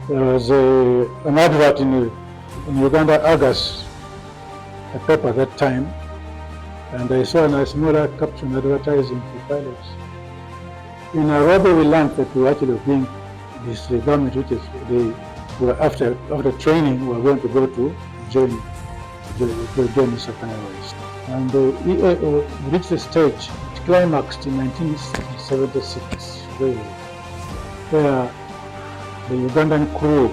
There was an advert in Uganda, August, a paper at that time, and I saw a smaller caption advertising for pilots. In Nairobi, we learned that we were actually being this government, which is after training, we were going to go to join the Second Airways. And the EAO reached the stage, it climaxed in 1976, where the Ugandan crew,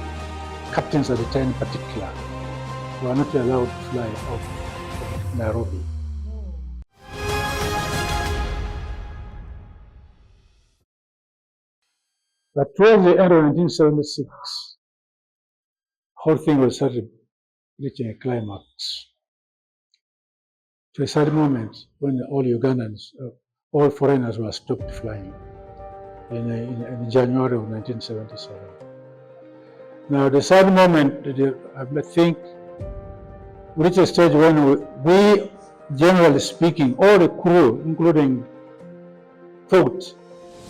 captains at the time in particular, were not allowed to fly out of Nairobi. But towards the end of 1976, whole thing was started reaching a climax. To a certain moment when all Ugandans, all foreigners were stopped flying in January of 1977. Now the sad moment, I think, we reached a stage when we, generally speaking, all the crew, including thought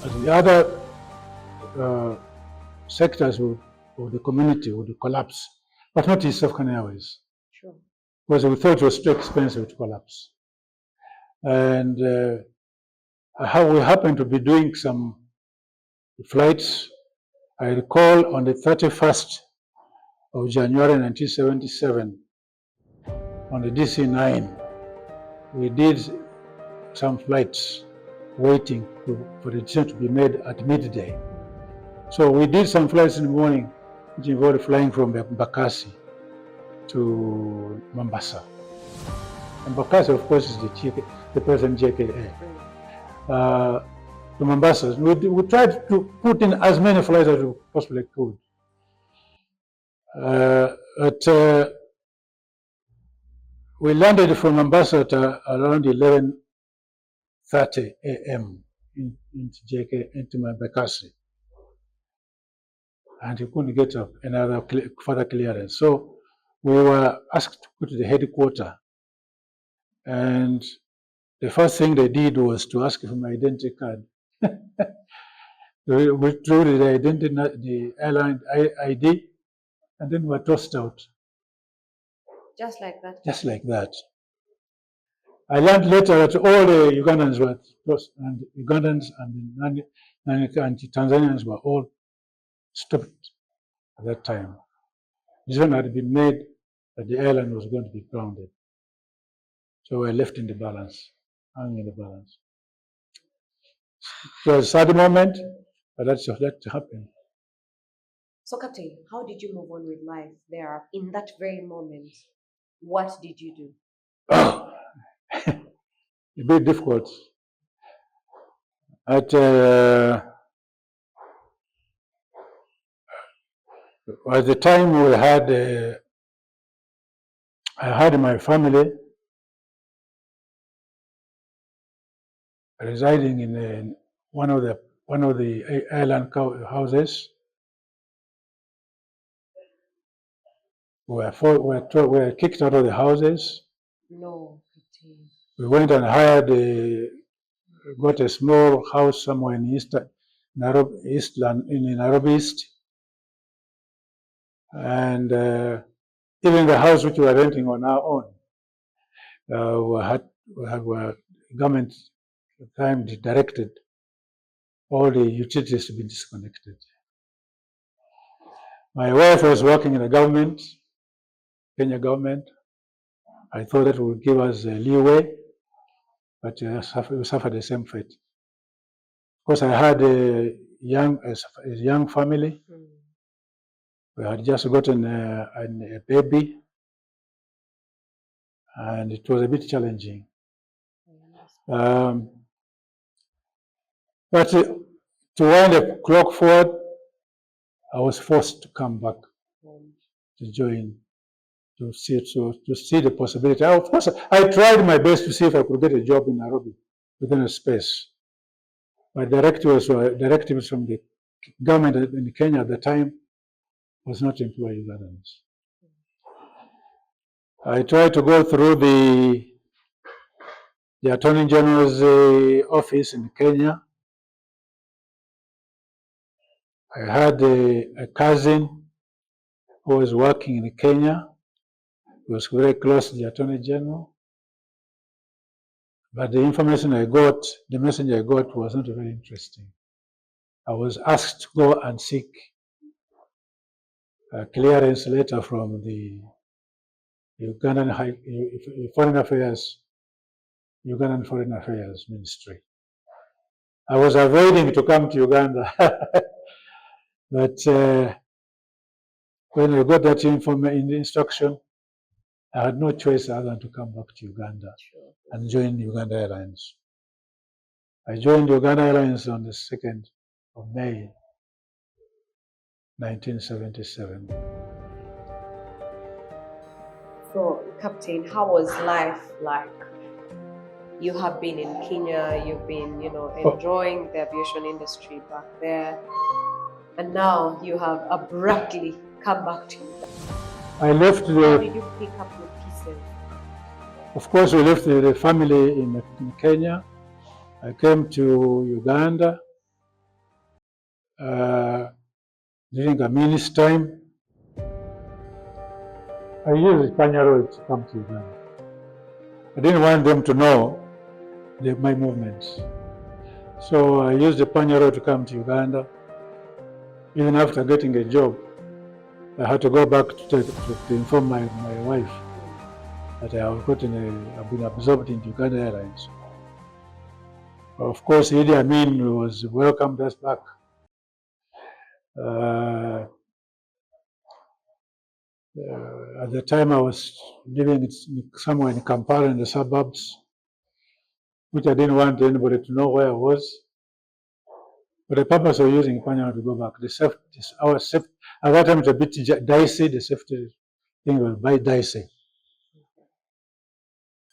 that the other sectors of the community would collapse, but not East African Airways. Sure. Because we thought it was too expensive to collapse. And how we happened to be doing some flights, I recall on the 31st of January 1977, on the DC-9, we did some flights waiting for the decision to be made at midday. So we did some flights in the morning, which involved flying from Bakassi to Mombasa. And Bakassi, of course, is the present JKA. To Mombasa, we tried to put in as many flights as we possibly could. We landed from Mombasa at around 11:30 a.m. into Bakassi, and we couldn't get up another further clearance. So we were asked to go to the headquarters, and the first thing they did was to ask for my identity card. We withdrew the airline ID, and then we were tossed out. Just like that? Just like that. I learned later that all the Ugandans were lost, and Ugandans and Tanzanians were all stopped at that time. Decision had been made that the airline was going to be grounded. So we were left in the balance, hanging in the balance. It was a sad moment, but that happened. So, Captain, how did you move on with life there in that very moment? What did you do? Oh, a bit difficult. At the time we had, I had my family residing in one of the airline houses. We were kicked out of the houses. No. We went and got a small house somewhere in Nairobi East. And even the house which we were renting on our own, government at the time directed all the utilities to be disconnected. My wife was working in the government, Kenya government. I thought that would give us a leeway, but we suffered the same fate. Of course, I had a young family. We had just gotten a baby, and it was a bit challenging. But to wind the clock forward, I was forced to come back to join, to see the possibility. Of course, I tried my best to see if I could get a job in Nairobi within a space. But directives from the government in Kenya at the time was not employ Ugandans. I tried to go through the Attorney General's office in Kenya. I had a cousin who was working in Kenya. He was very close to the Attorney General. But the information I got, the message I got was not very interesting. I was asked to go and seek a clearance letter from the Ugandan Foreign Affairs Ministry. I was avoiding to come to Uganda, but when I got that instruction, I had no choice other than to come back to Uganda and join Uganda Airlines. I joined Uganda Airlines on the 2nd of May, 1977. So, Captain, how was life like? You have been in Kenya, you've been, enjoying the aviation industry back there, and now you have abruptly come back to Uganda. I left How did you pick up your pieces? Of course, we left the family in Kenya. I came to Uganda during a minute's time. I used Panyaro to come to Uganda. I didn't want them to know my movements. So I used the Panyaro to come to Uganda. Even after getting a job, I had to go back to inform my wife that I've been absorbed into Uganda Airlines. Of course, Idi Amin was welcomed us back. At the time, I was living somewhere in Kampala in the suburbs, which I didn't want anybody to know where I was. But the purpose of using Panyaro to go back, at that time it was a bit dicey, the safety thing was very dicey.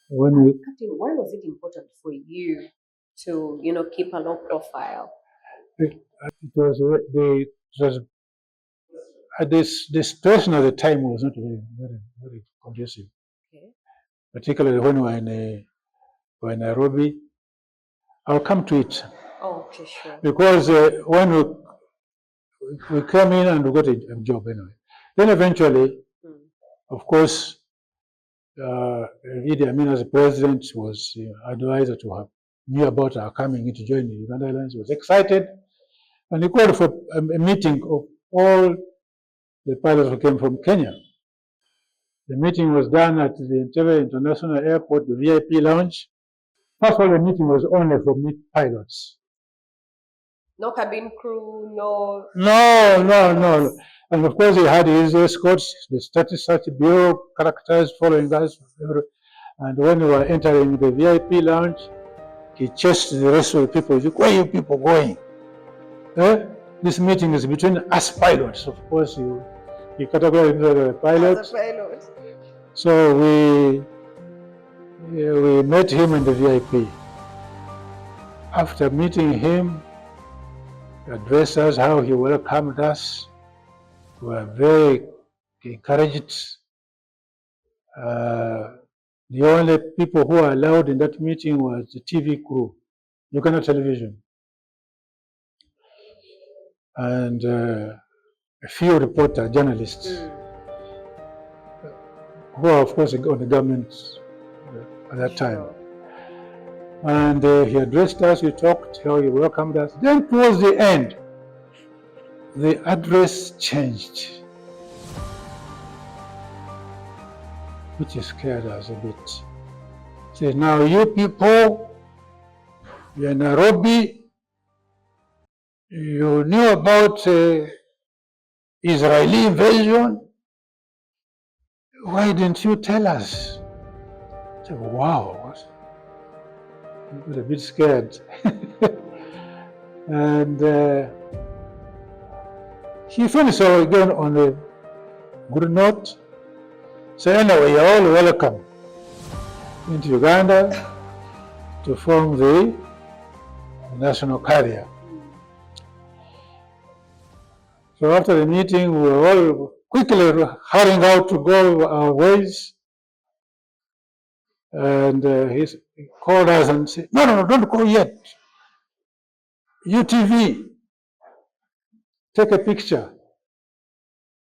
Captain, why was it important for you to, keep a low profile? The situation at the time was not very conducive. Okay. Particularly when we were in Nairobi. I'll come to it. Oh, okay, sure. Because when we came in and we got a job anyway. Then eventually, of course, Idi Amin as president was advisor to have knew about our coming in to join the Uganda Airlines, was excited, and he called for a meeting of all the pilots who came from Kenya. The meeting was done at the Entebbe International Airport, the VIP lounge. First of all, the meeting was only for pilots. No cabin crew, no. No. And of course, he had his escorts, the Statistics Bureau characters following us. And when we were entering the VIP lounge, he chased the rest of the people. He said, "Where are you people going? This meeting is between us pilots." Of course, he categorized the pilots. So we met him in the VIP. After meeting him, he addressed us how he welcomed us. We were very encouraged. The only people who were allowed in that meeting was the TV crew, Uganda Television, and a few reporters, journalists, who are of course on the government at that time. And he addressed us, we talked, how he welcomed us. Then towards the end, the address changed, which scared us a bit. He said, "Now you people, you're in Nairobi, you knew about Israeli invasion. Why didn't you tell us?" I said, "Wow." I was a bit scared. And he finished again on a good note. So anyway, you're all welcome into Uganda to form the national carrier. So after the meeting, we were all quickly hurrying out to go our ways. And he called us and said, no, don't go yet. UTV, take a picture,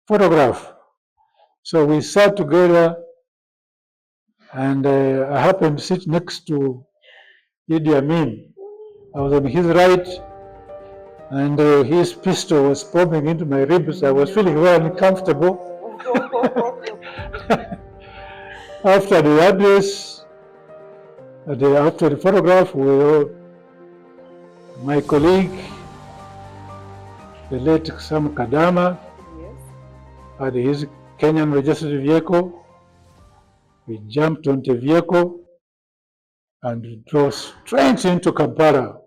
photograph. So we sat together, and I happened to sit next to Idi Amin. I was on his right, and his pistol was popping into my ribs. I was feeling very uncomfortable. After the address, after the photograph, my colleague, the late Sam Kadama, Yes. had his Kenyan registered vehicle. We jumped on the vehicle and drove straight into Kampala.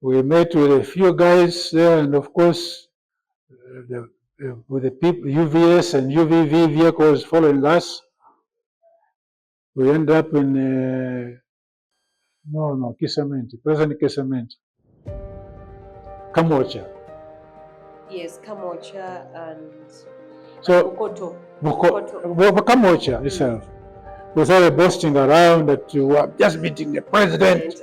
We met with a few guys there, and of course, with the people, UVS and UVV vehicles following us. We ended up in Kisament, present Kisament, Kamocha. Yes, Kamocha and So, Bukoto. Kamocha itself. We started boasting around that you were just meeting the president.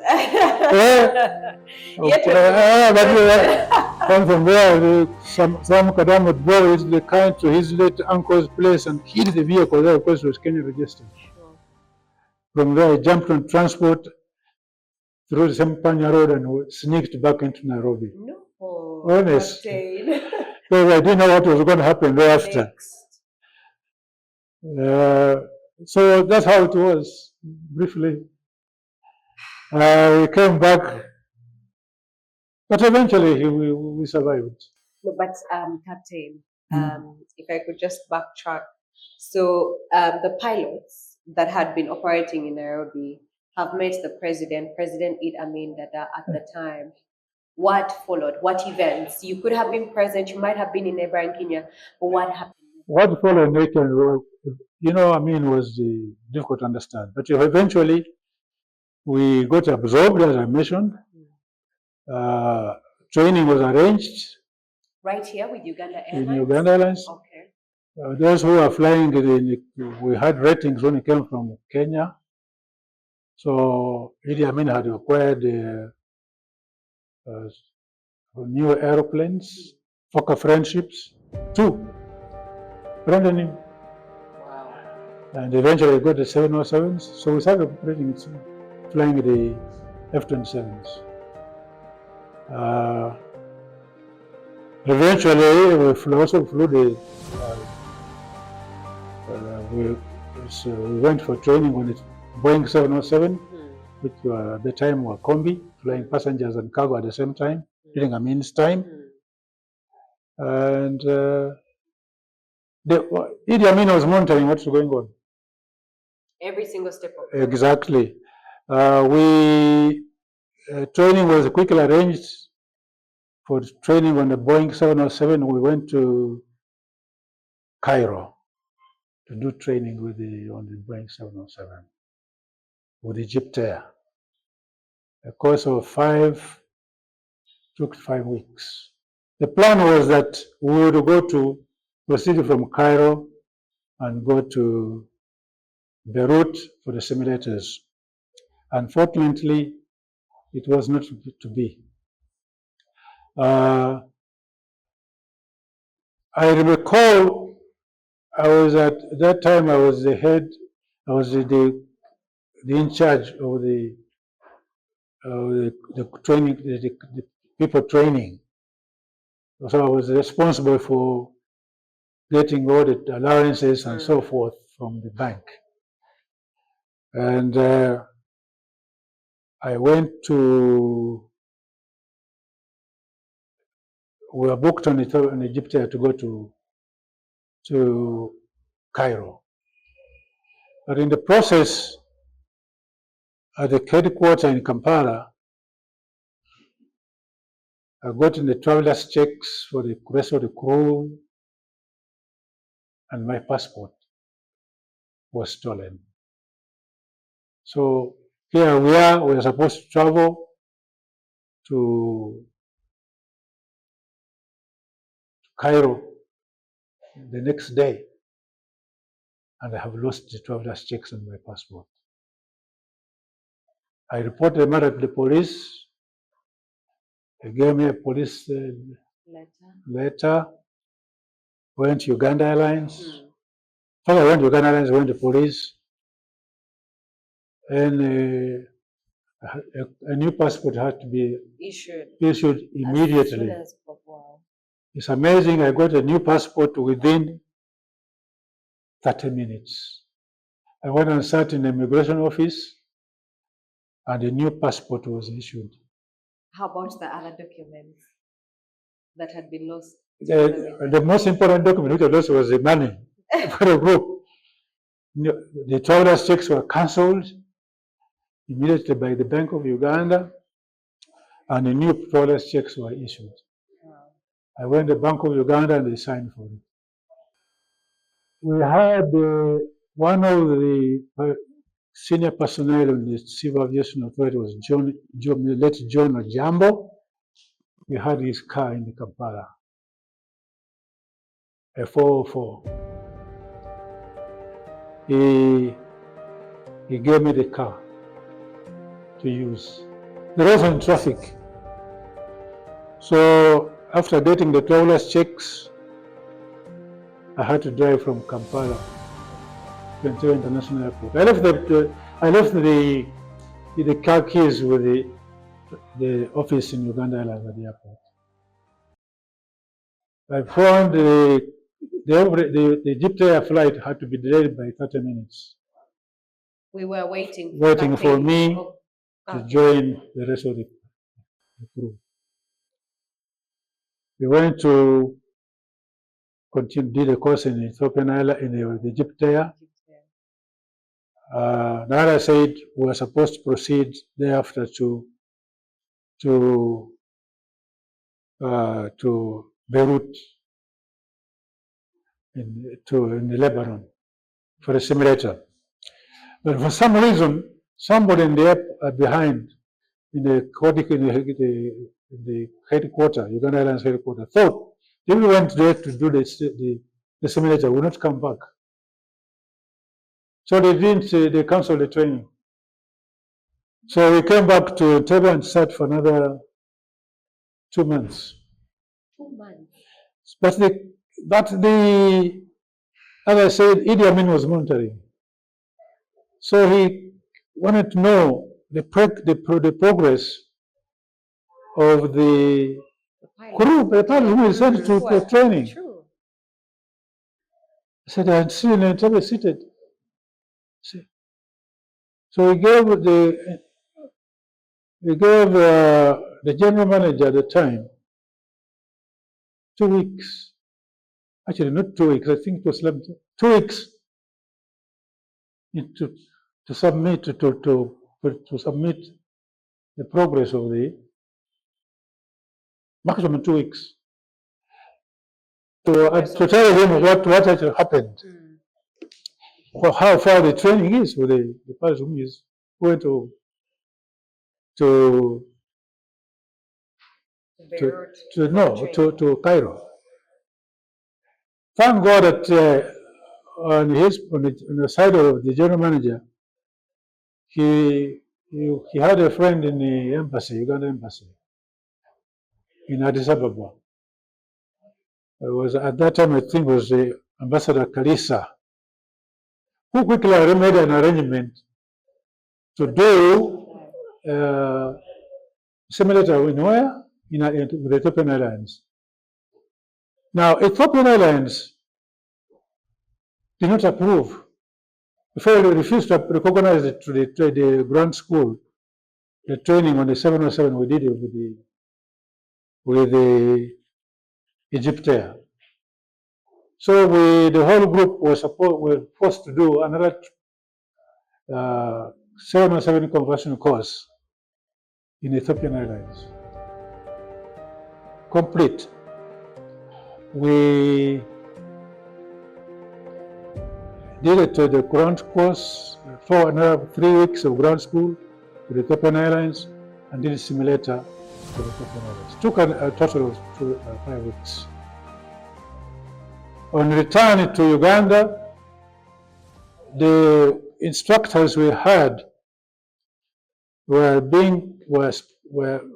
And from there, some Kadam would borrow the car to his late uncle's place and hid the vehicle there, of course, it was Kenya registered. Sure. From there, I jumped on transport through the Sempanya Road and sneaked back into Nairobi. No, Honest. Captain. Because I didn't know what was going to happen thereafter. So that's how it was, briefly. We came back, but eventually we survived. No, but Captain, if I could just backtrack. So the pilots that had been operating in Nairobi have met the president, President Idi Amin Dada, at the time. What followed? What events? You could have been present, you might have been in neighboring Kenya, but what happened? What followed later, Amin was difficult to understand. But eventually, we got absorbed, as I mentioned. Training was arranged. Right here with Uganda In Airlines? Uganda Airlines. Okay. Those who are flying, we had ratings when it came from Kenya. So Idi Amin had acquired new airplanes, Fokker Friendships, 2, brand new. Wow. And eventually we got the 707s. So we started flying the F-27s. Eventually we also flew the, we went for training on the Boeing 707, which at the time were combi, flying passengers and cargo at the same time, during Amin's time. And Idi Amin was monitoring what's going on. Every single step of it. Exactly. Training was quickly arranged for training on the Boeing 707. We went to Cairo to do training on the Boeing 707 with Egypt Air. A course of took 5 weeks. The plan was that we would proceed from Cairo and go to Beirut for the simulators. Unfortunately, it was not to be. I recall I was at that time I was the head, I was the in charge of the training, the people training. So I was responsible for getting all the allowances and so forth from the bank. And I went we were booked on Egypt Air to go to Cairo. But in the process, at the headquarters in Kampala, I got in the traveler's checks for the rest of the crew, and my passport was stolen. So here we are supposed to travel to Cairo the next day, and I have lost the traveler's checks and my passport. I reported the matter to the police. They gave me a police letter. went to Uganda Airlines. First I went to Uganda Airlines, went to police, and a new passport had to be issued immediately. Wow. It's amazing, I got a new passport within 30 minutes. I went and sat in the immigration office, and a new passport was issued. How about the other documents that had been lost? The most important document which was lost was the money for the group. The travelers' checks were cancelled immediately by the Bank of Uganda, and the new travelers' checks were issued. Wow. I went to the Bank of Uganda and they signed for it. We had one of the senior personnel in the Civil Aviation Authority was late John Ojambo. We had his car in Kampala, a 404. He gave me the car to use. There was in traffic. So after getting the travelers' checks, I had to drive from Kampala to Entebbe International Airport. I left the car keys with the office in Uganda Airlines at the airport. I found the Egypt Air flight had to be delayed by 30 minutes. We were waiting for me to join the rest of the crew. We went to did a course in Ethiopian Airlines, in the Egypt Air. Nara said we were supposed to proceed thereafter to Beirut in Lebanon for a simulator. But for some reason, somebody in the behind in the headquarters, Uganda Airlines headquarters, thought if we went there to do the simulator, we would not come back. So they canceled the training. So we came back to Entebbe and sat for another 2 months. 2 months. But as I said, Idi Amin was monitoring. So he wanted to know the progress of the crew, the pilot who is sent to training. True. I said, I see Entebbe seated. So he gave the general manager at the time 2 weeks. Actually, not 2 weeks. I think it was 2 weeks to submit the progress of the maximum 2 weeks. To tell him what actually happened, how far the training is with the person who is going to Cairo. Thank God that on the side of the general manager, he had a friend in the embassy, Uganda embassy, in Addis Ababa. It was at that time, I think, it was the Ambassador Kalisa, who quickly made an arrangement to do simulator in where? With Ethiopian Airlines. Now, Ethiopian Airlines did not approve. Before they refused to recognize it to the ground school, the training on the 707 we did it with the Egypt Air. So the whole group were forced to do another 707 conversion course in Ethiopian Airlines. Complete. We did it to the ground course for another 3 weeks of ground school with Ethiopian Airlines, and did a simulator with Ethiopian Airlines. It took a total of 5 weeks. On return to Uganda, the instructors we had were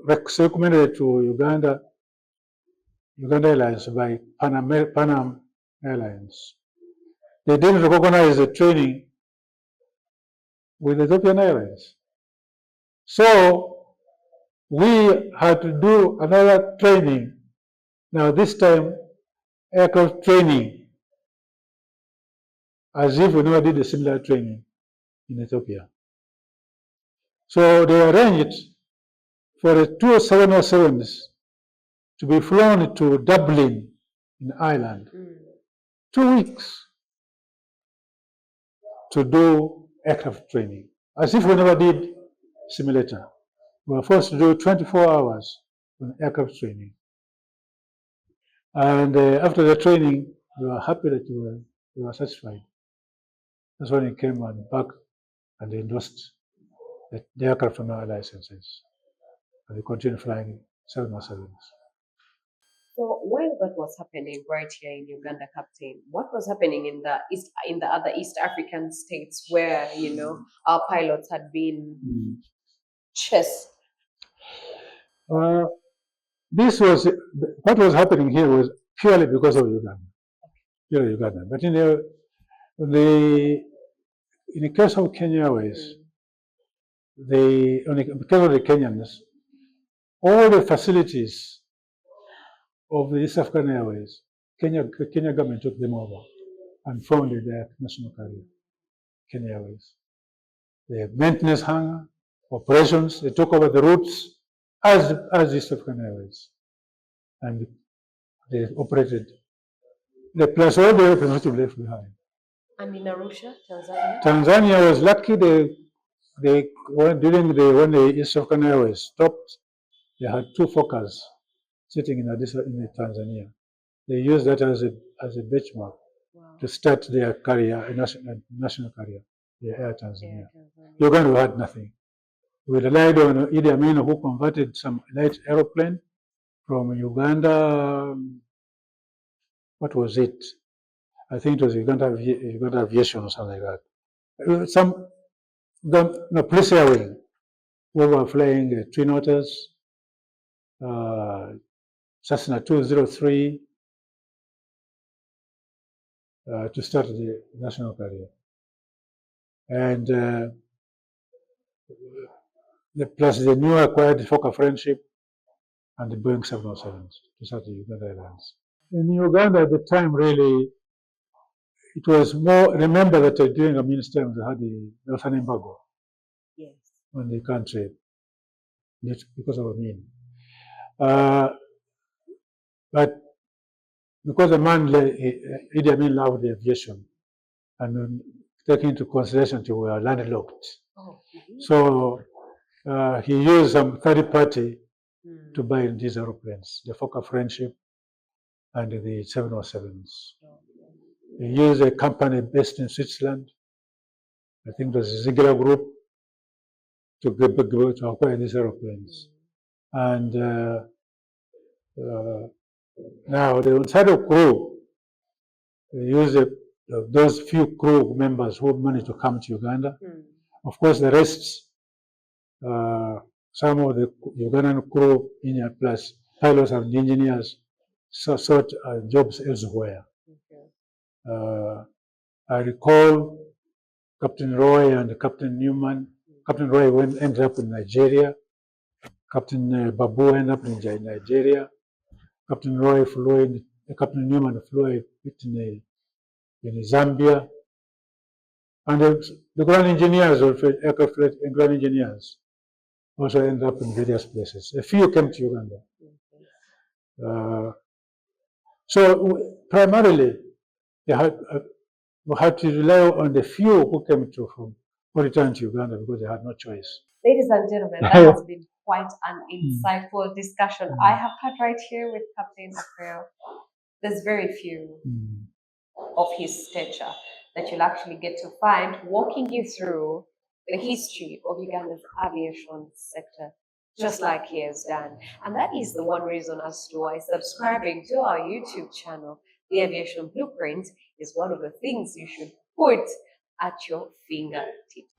recommended to Uganda Airlines by Pan Am Airlines. They didn't recognize the training with Ethiopian Airlines. So we had to do another training. Now this time, aircraft training, as if we never did a similar training in Ethiopia. So they arranged for the two 707s to be flown to Dublin in Ireland. 2 weeks to do aircraft training, as if we never did simulator. We were forced to do 24 hours on aircraft training. And after the training, we were happy that we were satisfied. That's when it came on back and endorsed the aircraft on our licenses. And we continued flying 707s. So while that was happening right here in Uganda, Captain, what was happening in the other East African states where our pilots had been chased? This was what was happening here was purely because of Uganda, purely Uganda. But in the case of Kenya Airways, because of the Kenyans, all the facilities of the East African Airways, Kenya government took them over and founded their national carrier, Kenya Airways. The maintenance hangar, operations, they took over the routes as East African Airways. And they operated the place all the representatives left behind. And in Arusha, Tanzania? Tanzania was lucky when the East African Airways stopped, they had two Fokkers sitting in Tanzania. They used that as a benchmark to start their carrier, a national carrier, the Air Tanzania. Uganda had nothing. We relied on Idi Amin, who converted some light aeroplane from Uganda. What was it? I think it was Uganda Aviation or something like that. Police Air Wing. We were flying Twin Otters, Cessna 203 to start the national carrier. And plus the new acquired Fokker Friendship and the Boeing 707s to start the Uganda Airlines. In Uganda at the time, really, it was more, remember that during Amin's time, they had the Northern embargo on the country because of Amin. But because the man, Idi Amin, loved the aviation and taking into consideration we were landlocked. So he used some third party to buy these aeroplanes, the Fokker Friendship and the 707s. He used a company based in Switzerland, I think it was a Ziegler Group, to acquire these aeroplanes. And now the entire crew, they used those few crew members who managed to come to Uganda. Of course, the rest, some of the Ugandan crew, plus pilots and engineers, sought jobs elsewhere. I recall Captain Roy and Captain Newman. Captain Roy ended up in Nigeria. Captain Babu ended up in Nigeria. Captain Newman flew in Zambia. And the ground engineers, aircraft ground engineers, also ended up in various places. A few came to Uganda. So primarily, we had to rely on the few who came who returned to Uganda because they had no choice. Ladies and gentlemen, that has been quite an insightful discussion. I have had right here with Captain Okweyo. There's very few of his stature that you'll actually get to find walking you through the history of Uganda's aviation sector, just like he has done. And that is the one reason as to why subscribing to our YouTube channel, The Aviation Blueprint, is one of the things you should put at your fingertips.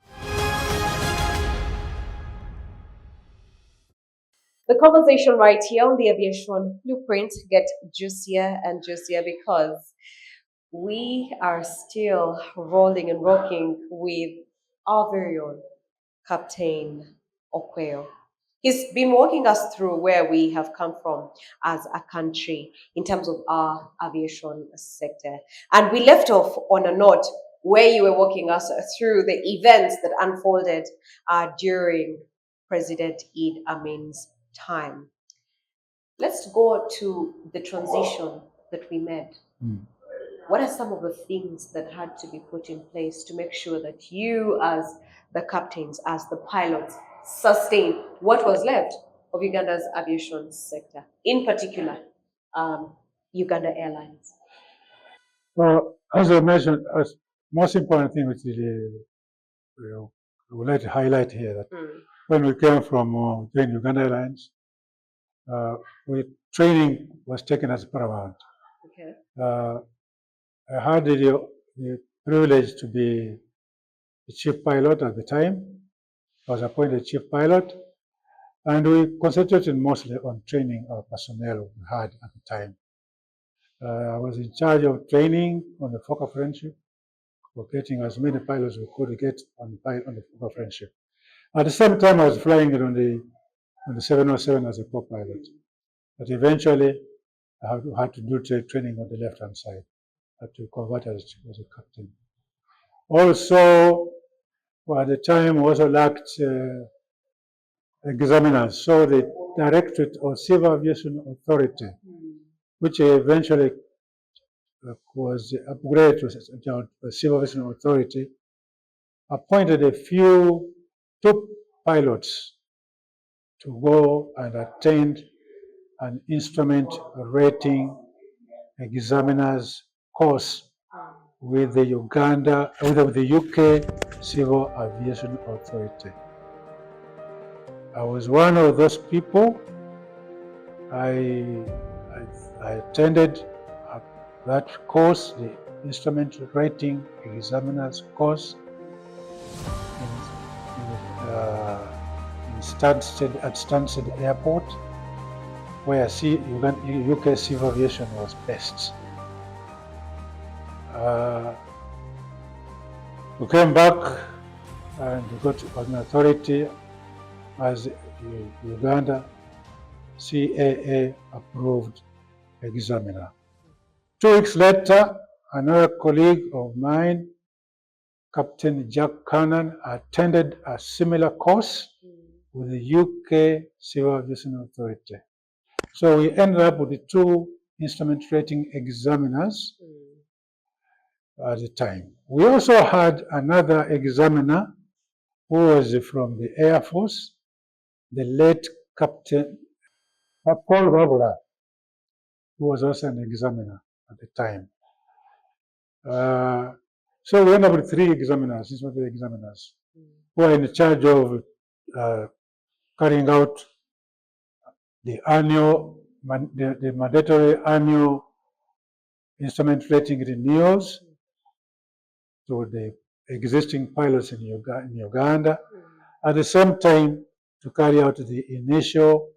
The conversation right here on The Aviation Blueprint gets juicier and juicier because We are still rolling and rocking with our very own Captain Okweyo. He's been walking us through where we have come from as a country in terms of our aviation sector. And we left off on a note where you were walking us through the events that unfolded during President Eid Amin's time. Let's go to the transition that we made. What are some of the things that had to be put in place to make sure that you, as the captains, as the pilots, sustain what was left of Uganda's aviation sector, in particular, Uganda Airlines? Well, as I mentioned, as most important thing which is, I would like to highlight here that when we came from Uganda Airlines, training was taken as paramount. Okay. I had the privilege to be the chief pilot at the time. I was appointed chief pilot, and we concentrated mostly on training our personnel we had at the time. I was in charge of training on the Fokker Friendship, for getting as many pilots we could get on the Fokker Friendship. At the same time, I was flying it on the 707 as a co-pilot. But eventually, I had to do training on the left-hand side. I had to convert as a captain. Also, at the time, we also lacked examiners. So the Directorate of Civil Aviation Authority, which eventually was upgraded to the Civil Aviation Authority, appointed two pilots to go and attend an instrument rating examiners course with the UK Civil Aviation Authority. I was one of those people. I attended that course, the instrument rating examiners course at Stansted Airport, where UK Civil Aviation was based. We came back and we got an authority as Uganda CAA approved examiner. 2 weeks later, another colleague of mine, Captain Jack Cannon, attended a similar course with the UK Civil Aviation Authority. So we ended up with the 2 instrument rating examiners at the time. We also had another examiner who was from the Air Force, the late Captain Paul Babula, who was also an examiner at the time. So we ended up with 3 examiners, instrument examiners, who are in charge of carrying out the mandatory annual instrument rating renewals to the existing pilots in Uganda, at the same time to carry out the initial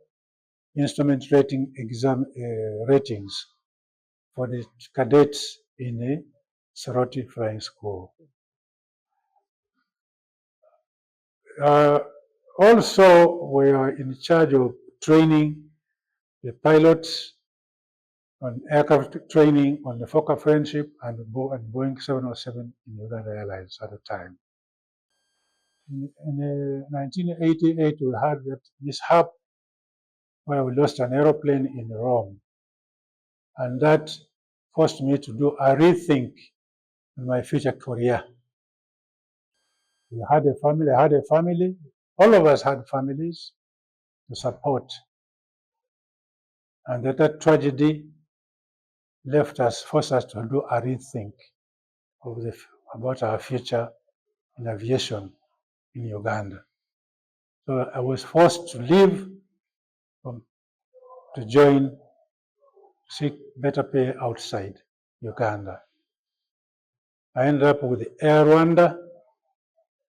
instrument rating ratings for the cadets in the Sorority Flying School. Also, we are in charge of training the pilots on aircraft training on the Fokker Friendship and Boeing 707 in Uganda Airlines at the time. In 1988, we had that mishap where we lost an aeroplane in Rome, and that forced me to do a rethink in my future career. I had a family, all of us had families to support, and that tragedy forced us to do a rethink about our future in aviation in Uganda. So I was forced to leave to seek better pay outside Uganda. I ended up with Air Rwanda,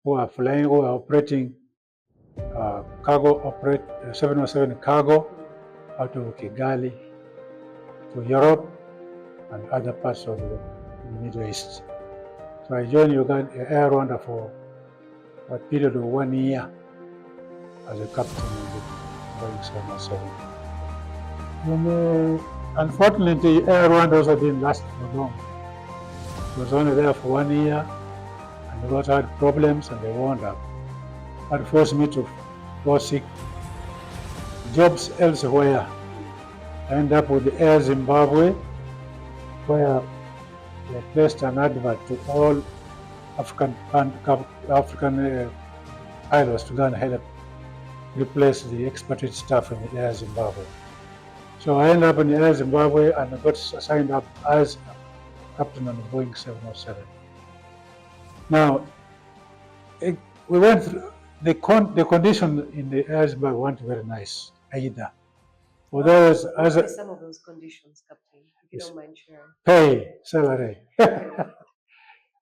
who are operating cargo 707 cargo out of Kigali to Europe and other parts of in the Middle East. So I joined Uganda Air Rwanda for a period of 1 year as a captain in the Boeing 707. Unfortunately, Air Rwanda also didn't last for long. It was only there for 1 year, and we also had problems, and they wound up. That forced me to go seek jobs elsewhere. I ended up with Air Zimbabwe, where they placed an advert to all African pilots to go and help replace the expatriate staff in the Air Zimbabwe. So I ended up in the Air Zimbabwe and I got assigned up as captain on the Boeing 707. Now, we went through the condition in the Air Zimbabwe weren't very nice either. What are some of those conditions, Captain, if you don't mind sharing? Pay, salary.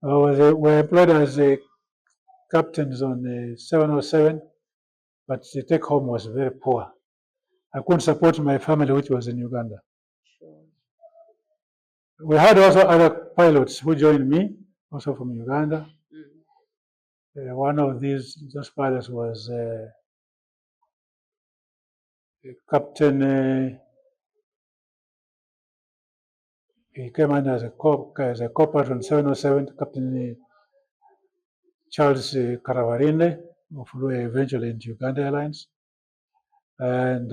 We were employed as captains on the 707, but the take home was very poor. I couldn't support my family, which was in Uganda. Sure. We had also other pilots who joined me, also from Uganda. One of those pilots was Captain. He came under as a co-pilot on 707, Captain Charles Karavarinde, who flew eventually into Uganda Airlines, and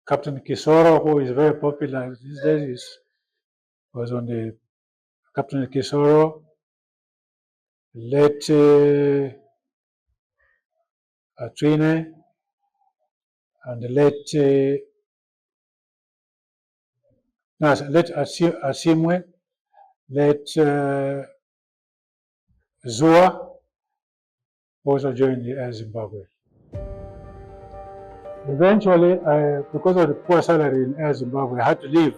Captain Kisoro, who is very popular these days, was on the Captain Kisoro, late Atrine, and late Asimwe, late Zua, also joined the Air Zimbabwe. Eventually, because of the poor salary in Air Zimbabwe, I had to leave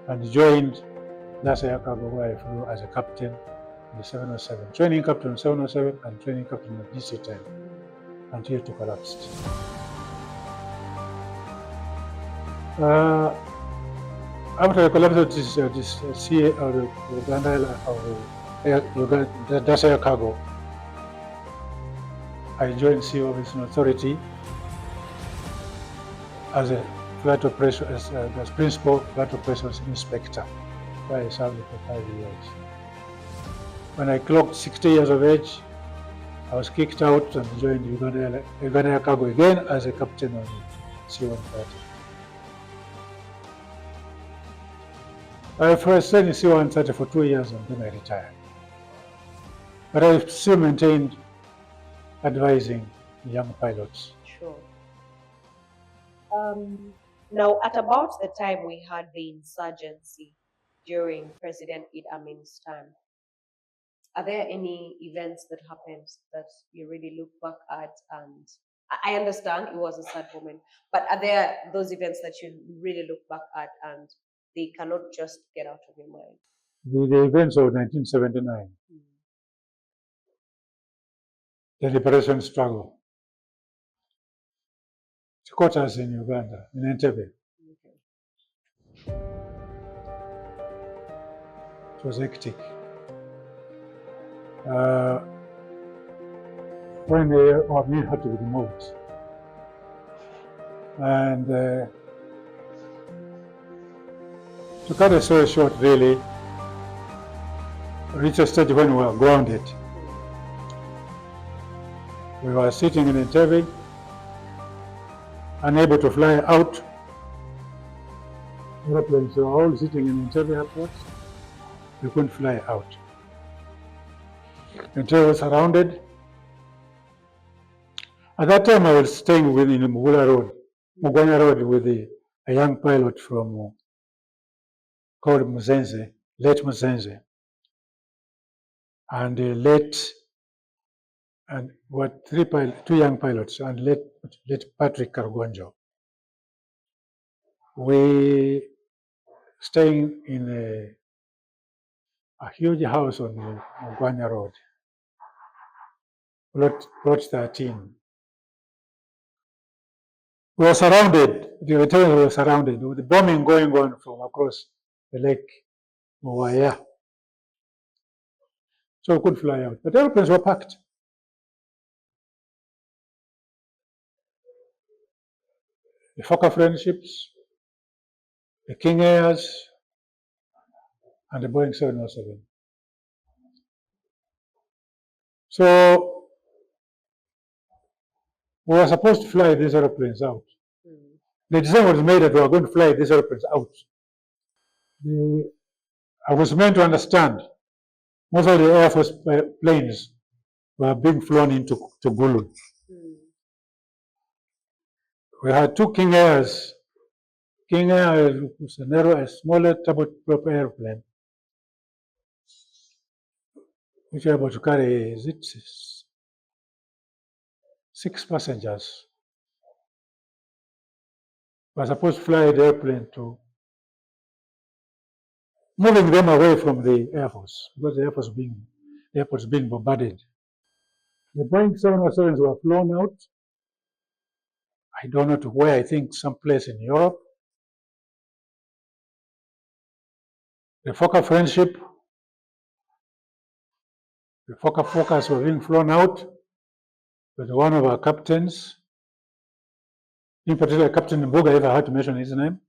and joined NASA Air Cargo, where I flew as a captain in the 707, training captain on 707 and training captain at DC-10 until it collapsed. After the collapse of this CA or the NASA Air Cargo, I joined CEO Aviation Authority as a flight operation, as principal flight operations inspector, where I served for 5 years. When I clocked 60 years of age, I was kicked out and joined Uganda Air Cargo again as a captain on the C-130. I first stayed in C-130 for 2 years and then I retired. But I still maintained advising young pilots. Sure. Now, at about the time we had the insurgency during President Idi Amin's time, are there any events that happened that you really look back at? And I understand it was a sad moment, but are there those events that you really look back at and they cannot just get out of your mind? The events of 1979, the liberation struggle. It caught us in Uganda, in Entebbe. Okay. It was hectic. When our men had to be removed. And to cut a story short, really, reached a stage when we were grounded. We were sitting in Entebbe, unable to fly out. Airplanes were all sitting in Entebbe airport. We couldn't fly out. Entebbe was surrounded. At that time, I was staying within Mugwanya Road, with a young pilot from called Muzenze, late Muzenze, and two young pilots, and late Patrick Kargonjo. We staying in a huge house on Mugwanya Road, plot 13. We were surrounded, the Eritreans were surrounded with the bombing going on from across the lake. were, so we couldn't fly out. But airplanes were packed. The Fokker Friendships, the King Airs, and the Boeing 707. So we were supposed to fly these airplanes out. The design was made that we were going to fly these airplanes out. I was meant to understand most of the Air Force planes were being flown into Gulu. We had two King Airs. King Air was a smaller turboprop airplane, which were able to carry, is it 6 passengers. We were supposed to fly the airplane to moving them away from the Air Force, because the Air Force being bombarded. The Boeing 707s were flown out. I don't know to where, I think someplace in Europe. The Fokker Friendship, the Fokker Fokkers were being flown out with one of our captains, in particular Captain Mbuga, if I had to mention his name.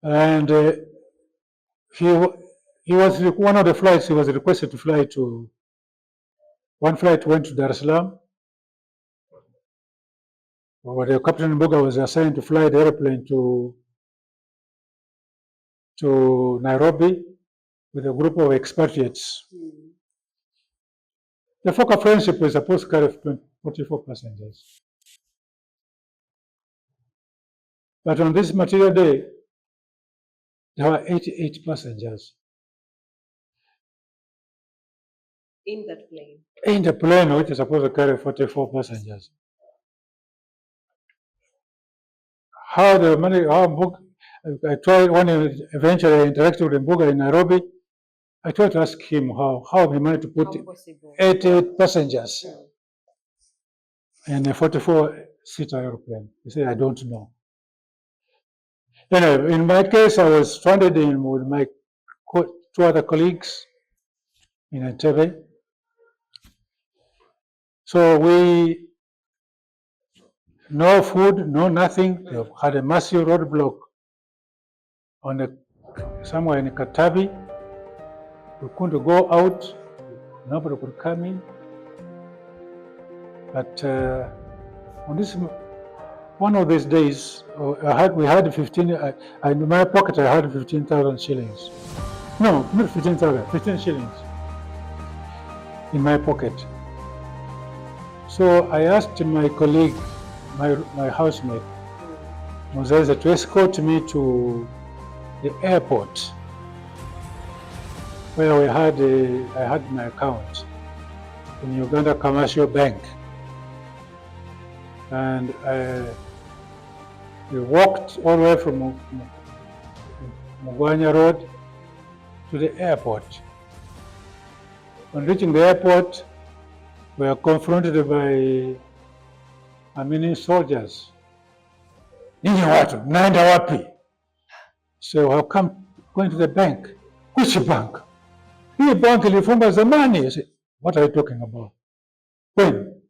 And he was one of the flights he was requested to fly to. One flight went to Dar es Salaam, where the Captain Mbuga was assigned to fly the airplane to Nairobi with a group of expatriates. The Fokker Friendship was supposed to carry 44 passengers. But on this material day, there were 88 passengers. In that plane? In the plane, which is supposed to carry 44 passengers. How the money, I tried, when eventually I interacted with Mbuga in Nairobi, I tried to ask him how he managed to put 88 passengers in a 44-seater airplane. He said, I don't know. Anyway, in my case, I was stranded with my two other colleagues in Entebbe. So no food, no nothing. They had a massive roadblock somewhere in Katabi. We couldn't go out. Nobody could come in. But on this, one of these days, we had 15. In my pocket, I had 15,000 shillings. No, not 15,000. 15 shillings in my pocket. So I asked my colleague, my housemate, Moses, to escort me to the airport where I had my account in Uganda Commercial Bank. And we walked all the way from Mugwanya Road to the airport. On reaching the airport, we were confronted by soldiers. Ninyi watu, mnaenda wapi? So how come going to the bank? Which bank? Hii bank ilifungwa zamani. I said, what are you talking about? When?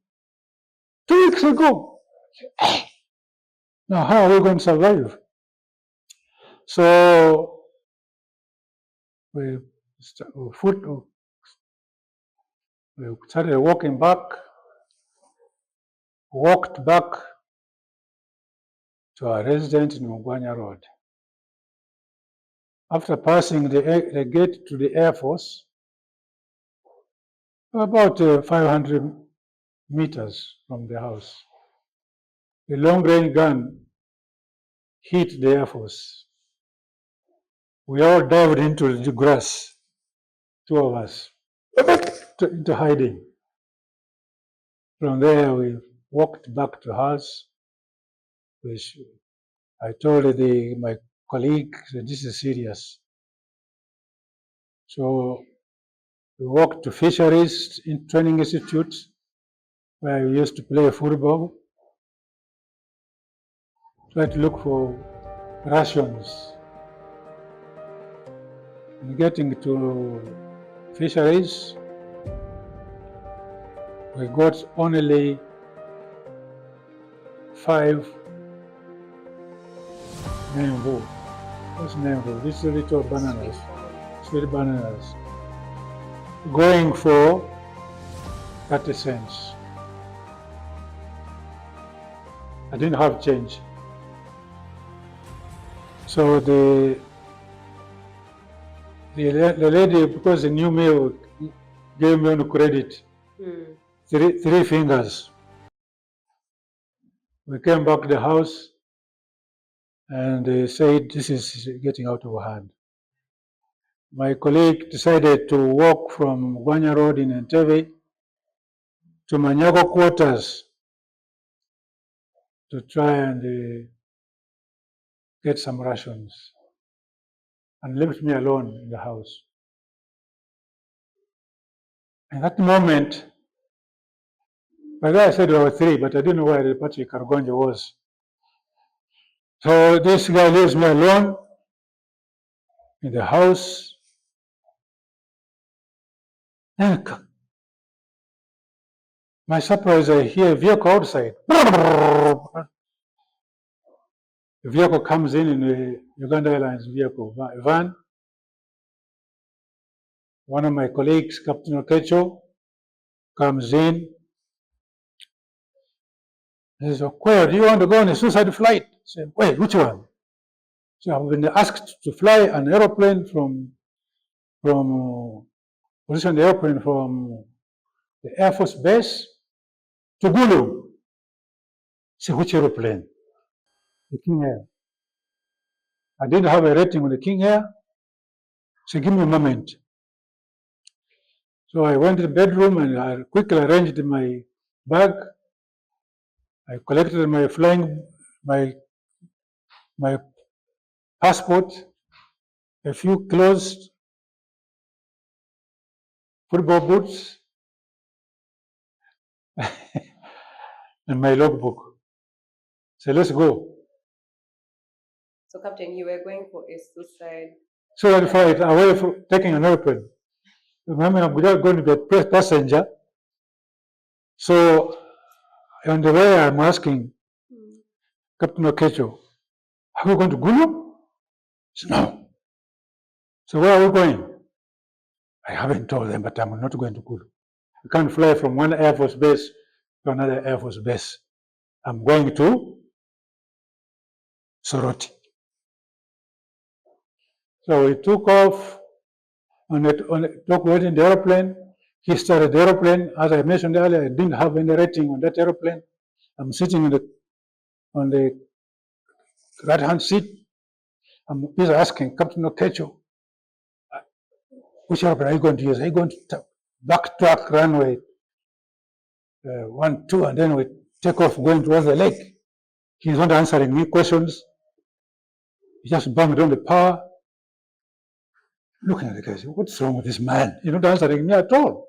2 weeks ago. Now how are we going to survive? So we started walking back, walked back to our residence in Mugwanya Road. After passing the gate to the Air Force, about 500 meters from the house, the long-range gun hit the Air Force. We all dived into the grass, two of us, into hiding. From there, we walked back to house, which I told my colleague that this is serious. So we walked to Fisheries Training Institute, where we used to play football, tried to look for rations. And getting to fisheries, we got only 5 mango. What's mango? These little bananas, sweet bananas, going for 30 cents. I didn't have change. So the lady, because the new meal gave me on credit, three fingers. We came back to the house and they said, this is getting out of hand. My colleague decided to walk from Gwanya Road in Entebbe to Manyago quarters to try and get some rations, and left me alone in the house. At that moment, by the way I said there were 3, but I didn't know where the Patrick Kargonja was. So this guy leaves me alone in the house. And my surprise, I hear a vehicle outside. The vehicle comes in a Uganda Airlines vehicle, van. One of my colleagues, Captain Okweyo, comes in. He says, Okweyo, do you want to go on a suicide flight? I said, wait, which one? So I've been asked to fly an aeroplane from position the airplane from the Air Force Base to Gulu. Say, which aeroplane? The King Air. I didn't have a rating on the King Air. So give me a moment. So I went to the bedroom and I quickly arranged my bag. I collected my passport, a few clothes, football boots, and my logbook. So let's go. So, Captain, you were going for a suicide. Suicide flight away from taking an airplane. Remember, I'm going to be a passenger. So on the way, I'm asking Captain Okweyo, are we going to Gulu? He said, no. So where are we going? I haven't told them, but I'm not going to Gulu. I can't fly from one Air Force base to another Air Force base. I'm going to Soroti. So we took off waiting the airplane. He started the airplane. As I mentioned earlier, I didn't have any rating on that airplane. I'm sitting on the right-hand seat. I'm busy asking Captain Okweyo, which airplane are you going to use? Are you going to backtrack runway 1, 2, and then we take off going towards the lake? He's not answering me questions. He just banged on the power. Looking at the guy, what's wrong with this man? He's not answering me at all.